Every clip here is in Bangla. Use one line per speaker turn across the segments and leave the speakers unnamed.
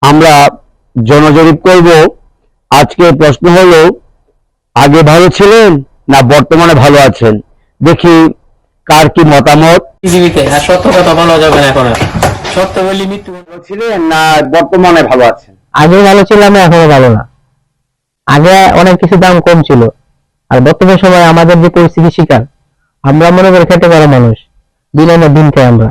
আমরা জনজরিপ করব। আজকে প্রশ্ন হলো, আগে ভালো ছিলেন না বর্তমানে ভালো আছেন? দেখি কার কি মতামত।
পৃথিবীতে আর সত্য কথা বলা যাবে না এখন আর। সত্য বলি মৃত্যু।
ভালো ছিলেন না বর্তমানে ভালো আছেন?
আগে ভালো ছিলাম, এখনো ভালো না। আগে অনেক কিছু দাম কম ছিল, আর বর্তমান সময় আমাদের যে পরিস্থিতি শিকার, আমরা মনে করি খেটে খাওয়া মানুষ, দিন আনে দিন খাই আমরা।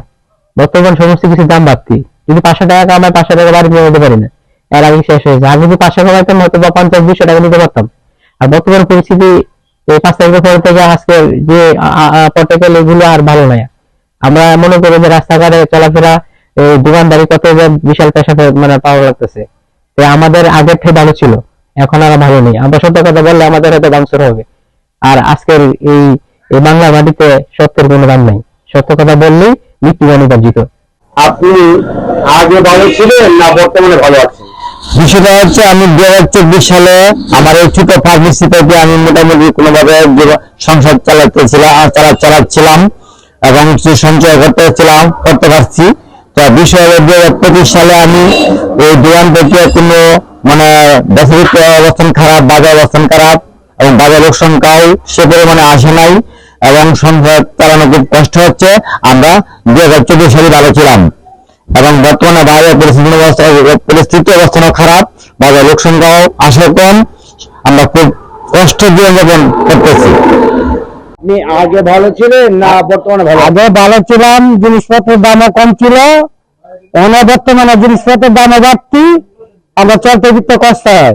বর্তমান সমস্ত কিছু দাম বাড়তি, যদি 500 টাকা কামাই 500 টাকা বাড়ি নিয়ে যেতে পারি না, এর আগে শেষ হয়েছে। আর যদি 500 কামাইতাম হয়তো বা 50-200 টাকা নিতে পারতাম। আর বর্তমান পরিস্থিতি এই 5 তারিখের পর থেকে আজকে যে পর্যায়ে এগুলো আর ভালো নাই। আমরা মনে করি যে রাস্তাঘাটে চলাফেরা, এই দোকানদারি কত বিশাল পেশা মানে পাওয়া লাগতেছে। আমাদের আগের থেকে ভালো ছিল, এখন আর ভালো নেই। আমরা সত্য কথা বললে আমাদের হয়তো ভাঙচুর হবে। আর আজকের এই বাংলা মাটিতে সত্যের কোনো দাম নাই। সত্য কথা বললেই মৃত্যু অনিবার্জিত।
আপনি আগে ভালো ছিলেন না বর্তমানে ভালো আছেন? বিষয়টা হচ্ছে, আমি 2024 সালে আমার এই ছোট ফার্মেসি থেকে আমি মোটামুটি কোনোভাবে সংসার চালাচ্ছিলাম এবং কিছু সঞ্চয় করতে পারছি। তো বিষয় হলো 2025 সালে আমি এই দোকান থেকে কোনো মানে বেসিক অবস্থান খারাপ, বাজার অবস্থান খারাপ এবং বাজার লোক সংখ্যাও সে পরিমাণে আসে নাই এবং সংসার চালানো খুব কষ্ট হচ্ছে। আমরা 2024 সালে ভালো ছিলাম এবং বর্তমানে বাজার পরিস্থিতি অবস্থানও খারাপ, বাজার লোক সংখ্যাও আসে কম, আমরা খুব কষ্ট জীবনযাপন করতেছি। আপনি আগে ভালো ছিলেন না বর্তমানে ভালো?
আগে ভালো ছিলাম, জিনিসপত্রের দামও কম ছিল। বর্তমানে জিনিসপত্রের দামও বাড়তি, আমরা চলতে ফিরতে কষ্ট হয়।